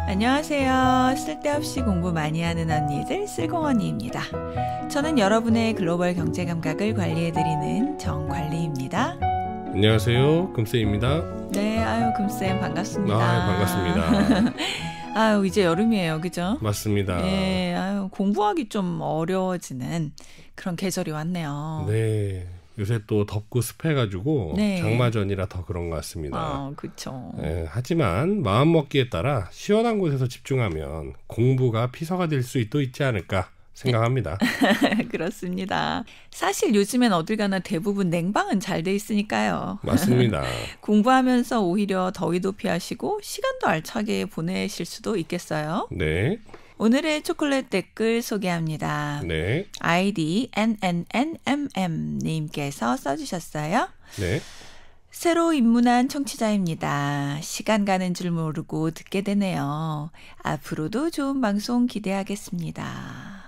안녕하세요. 쓸데없이 공부 많이 하는 언니들 쓸공언니입니다. 저는 여러분의 글로벌 경제 감각을 관리해드리는 정관리입니다. 안녕하세요. 금쌤입니다. 네, 아유 금쌤 반갑습니다. 반갑습니다. 아유 이제 여름이에요, 그죠? 맞습니다. 네, 아유 공부하기 좀 어려워지는 그런 계절이 왔네요. 네. 요새 또 덥고 습해가지고 네. 장마 전이라 더 그런 것 같습니다. 그렇죠. 네, 하지만 마음먹기에 따라 시원한 곳에서 집중하면 공부가 피서가 될 수 있지 않을까 생각합니다. 그렇습니다. 사실 요즘엔 어딜 가나 대부분 냉방은 잘 돼 있으니까요. 맞습니다. 공부하면서 오히려 더위도 피하시고 시간도 알차게 보내실 수도 있겠어요. 네. 오늘의 초콜릿 댓글 소개합니다. 네. 아이디 NNNMM님께서 써주셨어요. 네. 새로 입문한 청취자입니다. 시간 가는 줄 모르고 듣게 되네요. 앞으로도 좋은 방송 기대하겠습니다.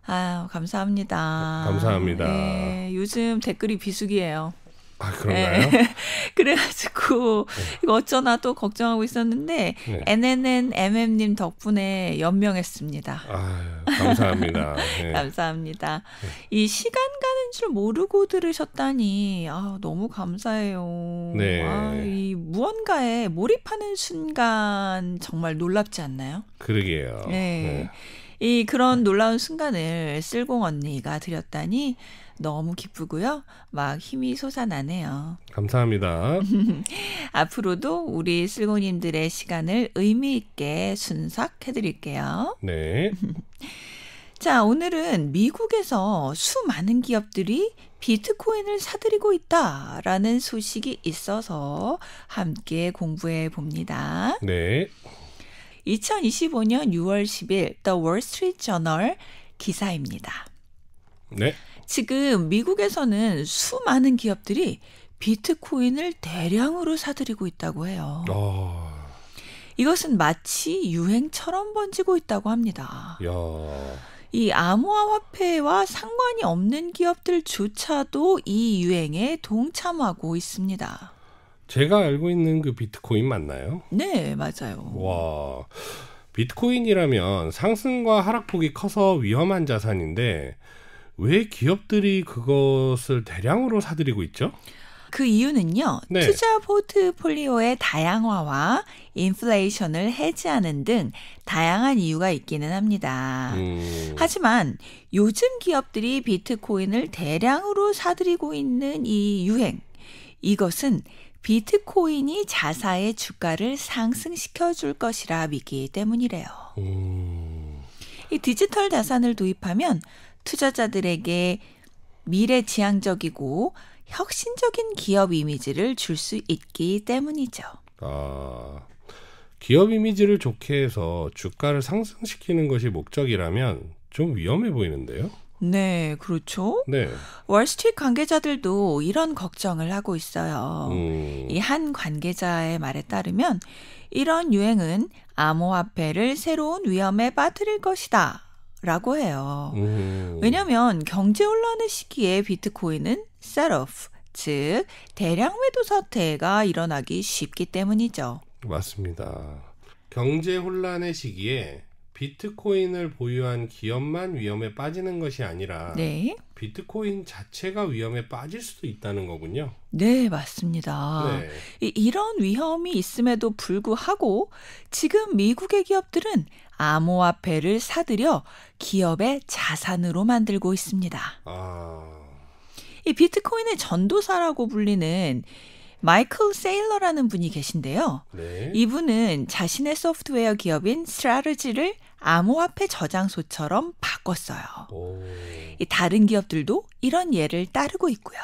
아유, 감사합니다. 감사합니다. 네, 요즘 댓글이 비수기예요. 아, 그런가요? 네. 그래가지고 이거 어쩌나 또 걱정하고 있었는데 네. NNNMM님 덕분에 연명했습니다. 아유, 감사합니다. 네. 감사합니다. 이 시간 가는 줄 모르고 들으셨다니 너무 감사해요. 네. 이 무언가에 몰입하는 순간 정말 놀랍지 않나요? 그러게요. 네. 이 그런 놀라운 순간을 쓸공 언니가 드렸다니 너무 기쁘고요. 막 힘이 솟아나네요. 감사합니다. 앞으로도 우리 쓸고님들의 시간을 의미 있게 순삭해드릴게요. 네. 자, 오늘은 미국에서 수많은 기업들이 비트코인을 사들이고 있다라는 소식이 있어서 함께 공부해 봅니다. 네. 2025년 6월 10일 The Wall Street Journal 기사입니다. 네. 지금 미국에서는 수많은 기업들이 비트코인을 대량으로 사들이고 있다고 해요. 이것은 마치 유행처럼 번지고 있다고 합니다. 야. 이 암호화폐와 상관이 없는 기업들조차도 이 유행에 동참하고 있습니다. 제가 알고 있는 그 비트코인 맞나요? 네, 맞아요. 와, 비트코인이라면 상승과 하락폭이 커서 위험한 자산인데 왜 기업들이 그것을 대량으로 사들이고 있죠? 그 이유는요. 네. 투자 포트폴리오의 다양화와 인플레이션을 해지하는 등 다양한 이유가 있기는 합니다. 하지만 요즘 기업들이 비트코인을 대량으로 사들이고 있는 이 유행, 이것은 비트코인이 자사의 주가를 상승시켜 줄 것이라 믿기 때문이래요. 이 디지털 자산을 도입하면 투자자들에게 미래지향적이고 혁신적인 기업 이미지를 줄 수 있기 때문이죠. 기업 이미지를 좋게 해서 주가를 상승시키는 것이 목적이라면 좀 위험해 보이는데요? 네, 그렇죠. 네. 월스트리트 관계자들도 이런 걱정을 하고 있어요. 이 한 관계자의 말에 따르면 이런 유행은 암호화폐를 새로운 위험에 빠뜨릴 것이다 라고 해요. 왜냐하면 경제혼란의 시기에 비트코인은 셋오프, 즉 대량 매도 사태가 일어나기 쉽기 때문이죠. 맞습니다. 경제혼란의 시기에 비트코인을 보유한 기업만 위험에 빠지는 것이 아니라 네. 비트코인 자체가 위험에 빠질 수도 있다는 거군요. 네, 맞습니다. 네. 이런 위험이 있음에도 불구하고 지금 미국의 기업들은 암호화폐를 사들여 기업의 자산으로 만들고 있습니다. 이 비트코인의 전도사라고 불리는 마이클 세일러라는 분이 계신데요. 네. 이분은 자신의 소프트웨어 기업인 스트래티지를 암호화폐 저장소처럼 바꿨어요. 이 다른 기업들도 이런 예를 따르고 있고요.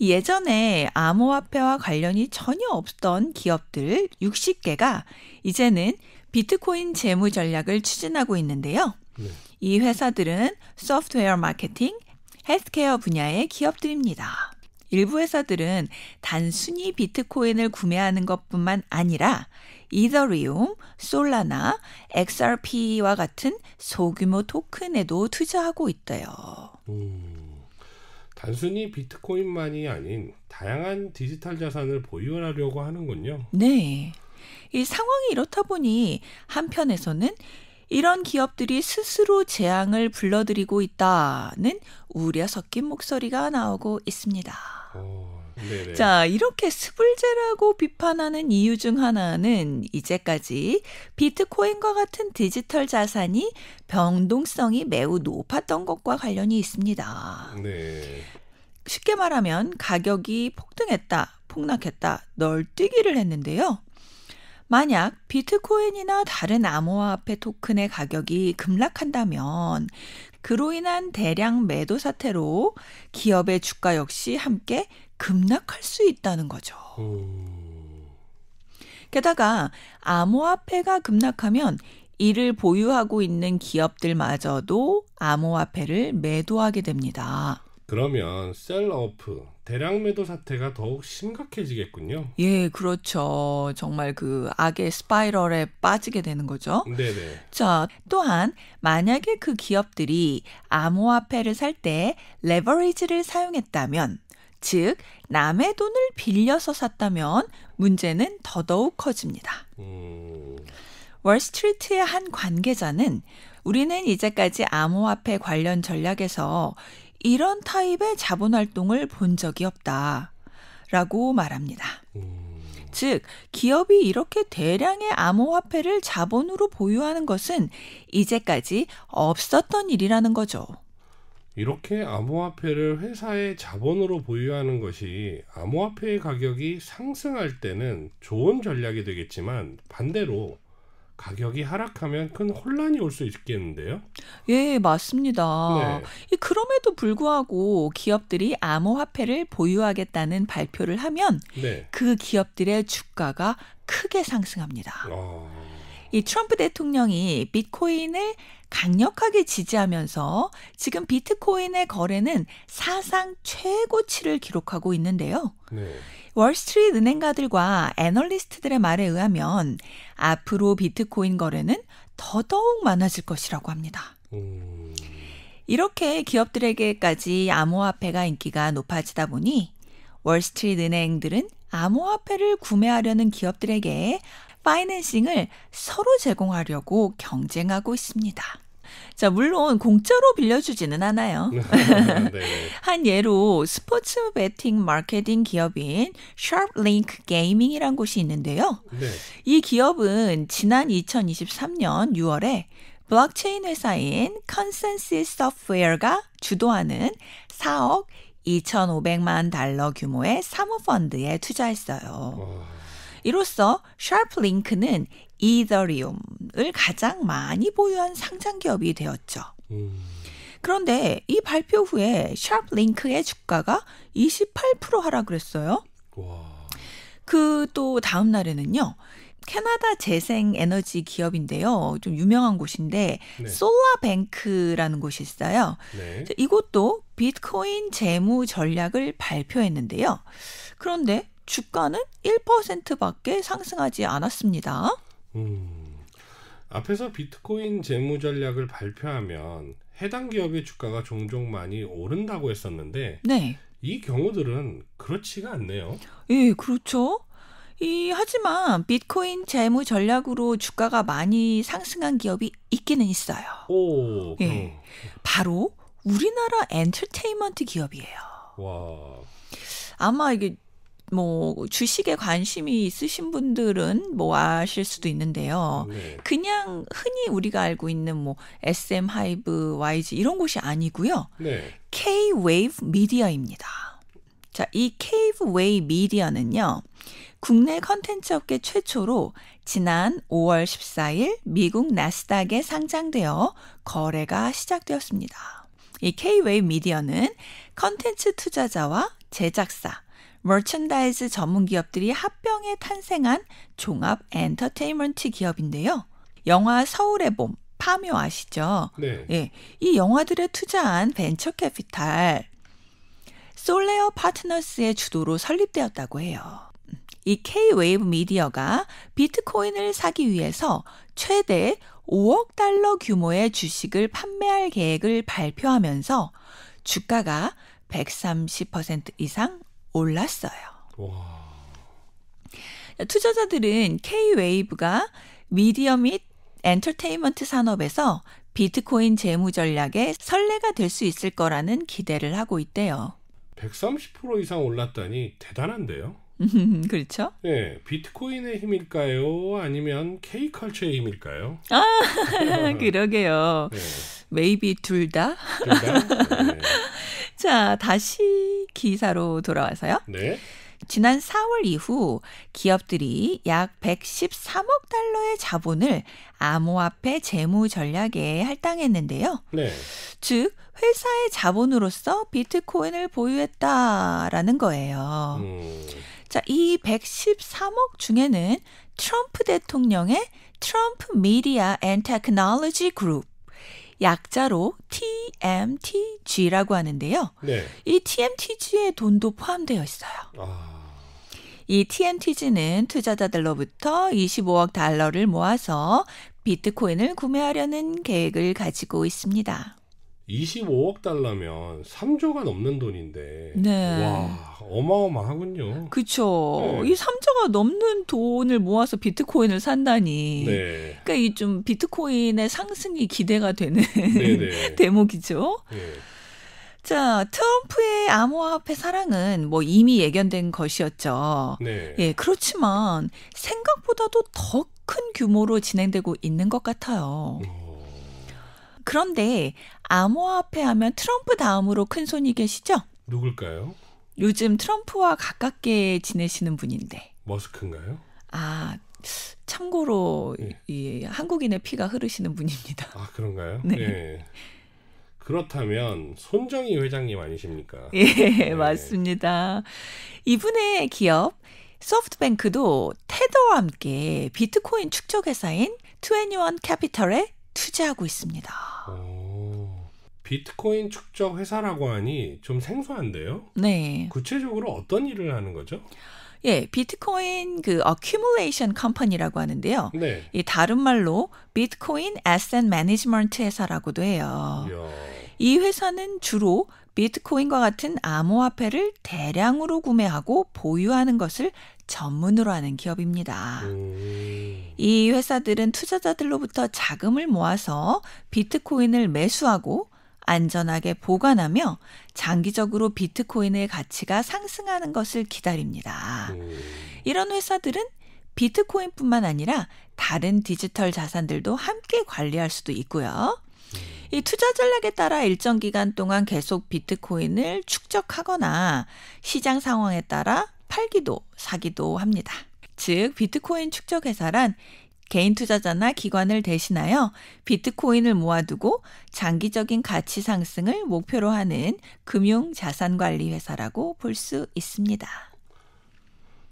예전에 암호화폐와 관련이 전혀 없던 기업들 60개가 이제는 비트코인 재무 전략을 추진하고 있는데요. 네. 이 회사들은 소프트웨어 마케팅, 헬스케어 분야의 기업들입니다. 일부 회사들은 단순히 비트코인을 구매하는 것뿐만 아니라 이더리움, 솔라나, XRP와 같은 소규모 토큰에도 투자하고 있대요. 단순히 비트코인만이 아닌 다양한 디지털 자산을 보유하려고 하는군요. 네. 이 상황이 이렇다 보니 한편에서는 이런 기업들이 스스로 재앙을 불러들이고 있다는 우려 섞인 목소리가 나오고 있습니다. 네네. 자, 이렇게 스불제라고 비판하는 이유 중 하나는 이제까지 비트코인과 같은 디지털 자산이 변동성이 매우 높았던 것과 관련이 있습니다. 네. 쉽게 말하면 가격이 폭락했다, 널뛰기를 했는데요. 만약 비트코인이나 다른 암호화폐 토큰의 가격이 급락한다면 그로 인한 대량 매도 사태로 기업의 주가 역시 함께 급락할 수 있다는 거죠. 게다가 암호화폐가 급락하면 이를 보유하고 있는 기업들마저도 암호화폐를 매도하게 됩니다. 그러면 셀러오프, 대량 매도 사태가 더욱 심각해지겠군요. 예, 그렇죠. 정말 그 악의 스파이럴에 빠지게 되는 거죠. 네네. 자, 또한 만약에 그 기업들이 암호화폐를 살 때 레버리지를 사용했다면, 즉 남의 돈을 빌려서 샀다면 문제는 더더욱 커집니다. 월스트리트의 한 관계자는 우리는 이제까지 암호화폐 관련 전략에서 이런 타입의 자본활동을 본 적이 없다라고 말합니다. 즉 기업이 이렇게 대량의 암호화폐를 자본으로 보유하는 것은 이제까지 없었던 일이라는 거죠. 이렇게 암호화폐를 회사의 자본으로 보유하는 것이 암호화폐의 가격이 상승할 때는 좋은 전략이 되겠지만 반대로 가격이 하락하면 큰 혼란이 올 수 있겠는데요? 예, 맞습니다. 네. 그럼에도 불구하고 기업들이 암호화폐를 보유하겠다는 발표를 하면 네. 그 기업들의 주가가 크게 상승합니다. 이 트럼프 대통령이 비트코인을 강력하게 지지하면서 지금 비트코인의 거래는 사상 최고치를 기록하고 있는데요. 네. 월스트리트 은행가들과 애널리스트들의 말에 의하면 앞으로 비트코인 거래는 더더욱 많아질 것이라고 합니다. 이렇게 기업들에게까지 암호화폐가 인기가 높아지다 보니 월스트리트 은행들은 암호화폐를 구매하려는 기업들에게 파이낸싱을 서로 제공하려고 경쟁하고 있습니다. 자, 물론 공짜로 빌려주지는 않아요. 네. 한 예로 스포츠 베팅 마케팅 기업인 샤프링크 게이밍이란 곳이 있는데요. 네. 이 기업은 지난 2023년 6월에 블록체인 회사인 컨센시스 소프트웨어가 주도하는 4억 2,500만 달러 규모의 사모펀드에 투자했어요. 이로써 샤프링크는 이더리움을 가장 많이 보유한 상장 기업이 되었죠. 그런데 이 발표 후에 샤프링크의 주가가 28% 하락을 했어요. 그 또 다음 날에는요. 캐나다 재생 에너지 기업인데요. 좀 유명한 곳인데 네. 솔라뱅크라는 곳이 있어요. 네. 이곳도 비트코인 재무 전략을 발표했는데요. 그런데 주가는 1%밖에 상승하지 않았습니다. 앞에서 비트코인 재무 전략을 발표하면 해당 기업의 주가가 종종 많이 오른다고 했었는데 네. 이 경우들은 그렇지가 않네요. 예, 그렇죠. 하지만 비트코인 재무 전략으로 주가가 많이 상승한 기업이 있기는 있어요. 예, 바로 우리나라 엔터테인먼트 기업이에요. 와. 아마 이게 뭐 주식에 관심이 있으신 분들은 뭐 아실 수도 있는데요. 네. 그냥 흔히 우리가 알고 있는 뭐 SM 하이브, YG 이런 곳이 아니고요. 네. K-웨이브 미디어입니다. 자, 이 K-웨이브 미디어는요. 국내 컨텐츠 업계 최초로 지난 5월 14일 미국 나스닥에 상장되어 거래가 시작되었습니다. 이 K-웨이브 미디어는 컨텐츠 투자자와 제작사, 머천다이즈 전문 기업들이 합병해 탄생한 종합 엔터테인먼트 기업인데요. 영화 서울의 봄, 파묘 아시죠? 네. 예, 이 영화들에 투자한 벤처 캐피탈 솔레어 파트너스의 주도로 설립되었다고 해요. 이 K-웨이브 미디어가 비트코인을 사기 위해서 최대 5억 달러 규모의 주식을 판매할 계획을 발표하면서 주가가 130% 이상 올랐어요. 와. 투자자들은 K-웨이브가 미디어 및 엔터테인먼트 산업에서 비트코인 재무 전략의 선례가 될 수 있을 거라는 기대를 하고 있대요. 130% 이상 올랐다니 대단한데요? 그렇죠? 네, 비트코인의 힘일까요? 아니면 K컬처의 힘일까요? 그러게요. 네. maybe 둘 다? 둘 다? 네. 자, 다시 기사로 돌아와서요. 네. 지난 4월 이후 기업들이 약 113억 달러의 자본을 암호화폐 재무 전략에 할당했는데요. 네. 즉 회사의 자본으로서 비트코인을 보유했다라는 거예요. 자, 이 113억 중에는 트럼프 대통령의 트럼프 미디어 앤 테크놀로지 그룹, 약자로 TMTG라고 하는데요. 네. 이 TMTG의 돈도 포함되어 있어요. 이 TMTG는 투자자들로부터 25억 달러를 모아서 비트코인을 구매하려는 계획을 가지고 있습니다. 25억 달러면 3조가 넘는 돈인데 네. 와, 어마어마하군요. 그렇죠. 네. 이 3조가 넘는 돈을 모아서 비트코인을 산다니. 네. 그러니까 이 좀 비트코인의 상승이 기대가 되는 네네. 대목이죠. 네. 자, 트럼프의 암호화폐 사랑은 뭐 이미 예견된 것이었죠. 네. 예, 그렇지만 생각보다도 더 큰 규모로 진행되고 있는 것 같아요. 그런데 암호화폐 하면 트럼프 다음으로 큰 손이 계시죠? 누굴까요? 요즘 트럼프와 가깝게 지내시는 분인데. 머스크인가요? 아, 참고로 네. 이 한국인의 피가 흐르시는 분입니다. 아, 그런가요? 네. 네. 그렇다면 손정희 회장님 아니십니까? 예, 네. 맞습니다. 이분의 기업 소프트뱅크도 테더와 함께 비트코인 축적 회사인 21 캐피털에 투자하고 있습니다. 비트코인 축적 회사라고 하니 좀 생소한데요? 네. 구체적으로 어떤 일을 하는 거죠? 예, 비트코인 그 accumulation company라고 하는데요. 네. 이 다른 말로 비트코인 asset management 회사라고도 해요. 이야. 이 회사는 주로 비트코인과 같은 암호화폐를 대량으로 구매하고 보유하는 것을 전문으로 하는 기업입니다. 이 회사들은 투자자들로부터 자금을 모아서 비트코인을 매수하고 안전하게 보관하며 장기적으로 비트코인의 가치가 상승하는 것을 기다립니다. 이런 회사들은 비트코인뿐만 아니라 다른 디지털 자산들도 함께 관리할 수도 있고요. 이 투자 전략에 따라 일정 기간 동안 계속 비트코인을 축적하거나 시장 상황에 따라 팔기도 사기도 합니다. 즉 비트코인 축적 회사란 개인 투자자나 기관을 대신하여 비트코인을 모아두고 장기적인 가치 상승을 목표로 하는 금융 자산 관리 회사라고 볼 수 있습니다.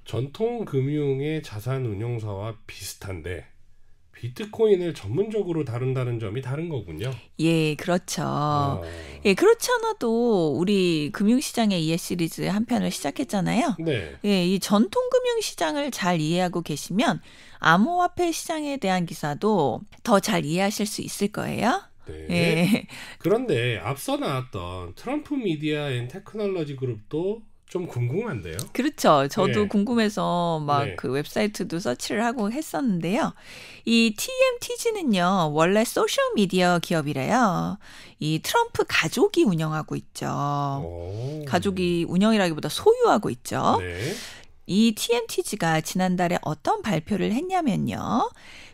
전통 금융의 자산 운용사와 비슷한데 비트코인을 전문적으로 다룬다는 점이 다른 거군요. 예, 그렇죠. 예, 그렇지 않아도 우리 금융시장의 이해 시리즈 한 편을 시작했잖아요. 네. 예, 이 전통 금융시장을 잘 이해하고 계시면 암호화폐 시장에 대한 기사도 더 잘 이해하실 수 있을 거예요. 네. 예. 그런데 앞서 나왔던 트럼프 미디어 앤 테크놀로지 그룹도 좀 궁금한데요. 그렇죠. 저도 네. 궁금해서 막 네. 그 웹사이트도 서치를 하고 했었는데요. 이 TMTG는요, 원래 소셜미디어 기업이래요. 이 트럼프 가족이 운영하고 있죠. 가족이 운영이라기보다 소유하고 있죠. 네. 이 TMTG가 지난달에 어떤 발표를 했냐면요.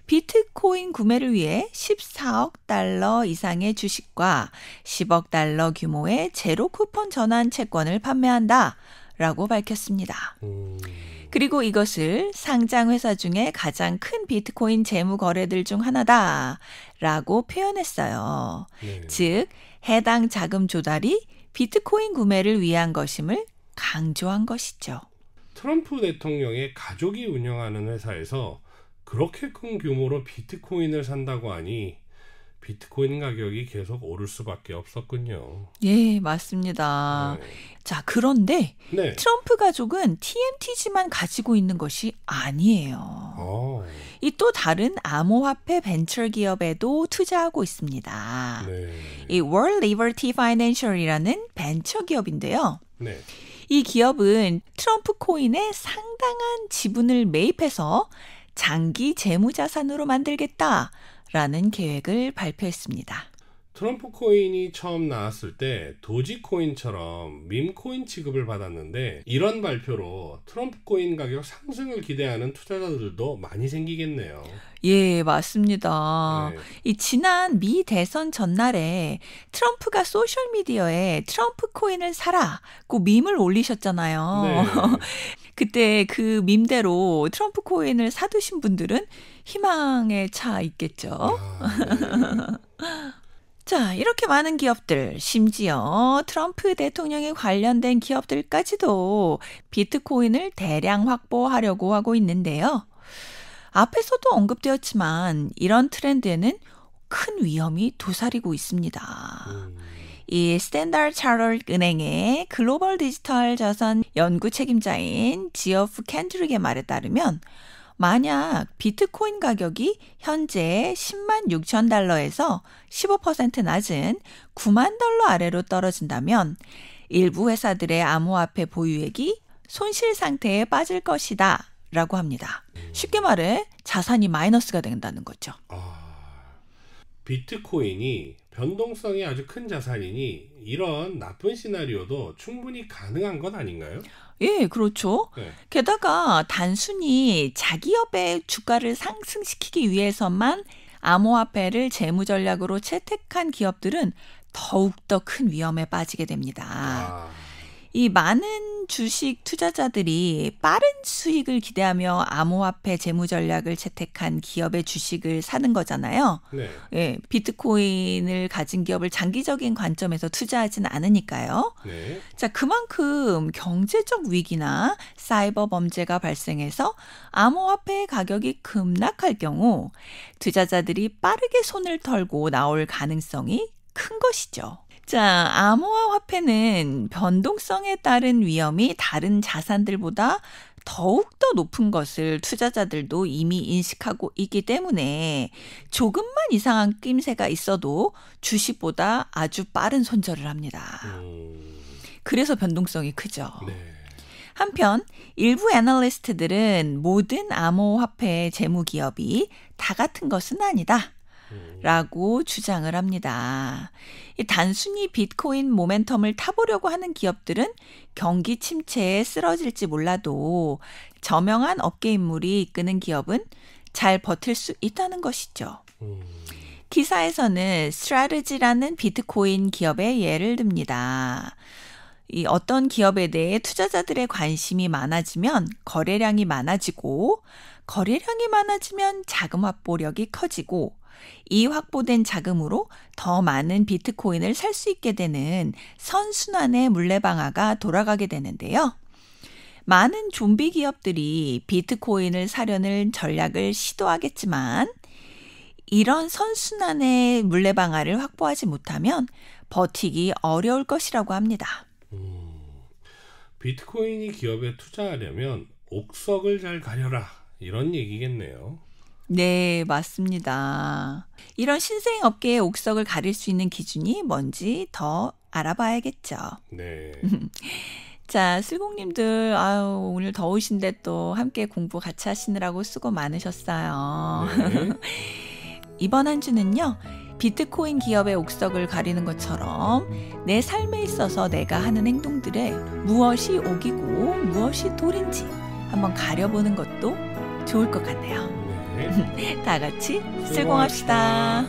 비트코인 구매를 위해 14억 달러 이상의 주식과 10억 달러 규모의 제로 쿠폰 전환 채권을 판매한다 라고 밝혔습니다. 그리고 이것을 상장 회사 중에 가장 큰 비트코인 재무 거래들 중 하나다 라고 표현했어요. 네. 즉 해당 자금 조달이 비트코인 구매를 위한 것임을 강조한 것이죠. 트럼프 대통령의 가족이 운영하는 회사에서 그렇게 큰 규모로 비트코인을 산다고 하니 비트코인 가격이 계속 오를 수밖에 없었군요. 예, 맞습니다. 네. 자, 그런데 네. 트럼프 가족은 TMTG만 가지고 있는 것이 아니에요. 이 또 다른 암호화폐 벤처 기업에도 투자하고 있습니다. 네. 이 World Liberty Financial이라는 벤처 기업인데요. 네. 이 기업은 트럼프 코인에 상당한 지분을 매입해서 장기 재무자산으로 만들겠다라는 계획을 발표했습니다. 트럼프 코인이 처음 나왔을 때 도지코인처럼 밈코인 취급을 받았는데 이런 발표로 트럼프 코인 가격 상승을 기대하는 투자자들도 많이 생기겠네요. 예, 맞습니다. 네. 이 지난 미 대선 전날에 트럼프가 소셜미디어에 트럼프 코인을 사라고 밈을 올리셨잖아요. 네. 그때 그 밈대로 트럼프 코인을 사두신 분들은 희망에 차 있겠죠. 네. 자, 이렇게 많은 기업들, 심지어 트럼프 대통령에 관련된 기업들까지도 비트코인을 대량 확보하려고 하고 있는데요. 앞에서도 언급되었지만 이런 트렌드에는 큰 위험이 도사리고 있습니다. 이 스탠다드 차터드 은행의 글로벌 디지털 자산 연구 책임자인 지오프 캔드릭의 말에 따르면 만약 비트코인 가격이 현재 10만 6천 달러에서 15% 낮은 9만 달러 아래로 떨어진다면 일부 회사들의 암호화폐 보유액이 손실 상태에 빠질 것이다 라고 합니다. 쉽게 말해 자산이 마이너스가 된다는 거죠. 비트코인이 변동성이 아주 큰 자산이니 이런 나쁜 시나리오도 충분히 가능한 것 아닌가요? 예, 그렇죠. 네. 게다가 단순히 자기업의 주가를 상승시키기 위해서만 암호화폐를 재무 전략으로 채택한 기업들은 더욱더 큰 위험에 빠지게 됩니다. 이 많은 주식 투자자들이 빠른 수익을 기대하며 암호화폐 재무 전략을 채택한 기업의 주식을 사는 거잖아요. 네. 예, 비트코인을 가진 기업을 장기적인 관점에서 투자하진 않으니까요. 네. 자, 그만큼 경제적 위기나 사이버 범죄가 발생해서 암호화폐의 가격이 급락할 경우 투자자들이 빠르게 손을 털고 나올 가능성이 큰 것이죠. 자, 암호화 화폐는 변동성에 따른 위험이 다른 자산들보다 더욱더 높은 것을 투자자들도 이미 인식하고 있기 때문에 조금만 이상한 낌새가 있어도 주식보다 아주 빠른 손절을 합니다. 그래서 변동성이 크죠. 네. 한편 일부 애널리스트들은 모든 암호화폐 재무 기업이 다 같은 것은 아니다. 라고 주장을 합니다. 단순히 비트코인 모멘텀을 타보려고 하는 기업들은 경기 침체에 쓰러질지 몰라도 저명한 업계 인물이 이끄는 기업은 잘 버틸 수 있다는 것이죠. 기사에서는 스트래티지라는 비트코인 기업의 예를 듭니다. 이 어떤 기업에 대해 투자자들의 관심이 많아지면 거래량이 많아지고 거래량이 많아지면 자금 확보력이 커지고 이 확보된 자금으로 더 많은 비트코인을 살 수 있게 되는 선순환의 물레방아가 돌아가게 되는데요. 많은 좀비 기업들이 비트코인을 사려는 전략을 시도하겠지만 이런 선순환의 물레방아를 확보하지 못하면 버티기 어려울 것이라고 합니다. 비트코인이 기업에 투자하려면 옥석을 잘 가려라 이런 얘기겠네요. 네, 맞습니다. 이런 신생 업계의 옥석을 가릴 수 있는 기준이 뭔지 더 알아봐야겠죠. 네. 자, 슬공님들, 아유, 오늘 더우신데 또 함께 공부 같이 하시느라고 수고 많으셨어요. 네. 이번 한 주는요, 비트코인 기업의 옥석을 가리는 것처럼 내 삶에 있어서 내가 하는 행동들에 무엇이 옥이고 무엇이 돌인지 한번 가려보는 것도 좋을 것 같네요. 다 같이 슬공합시다.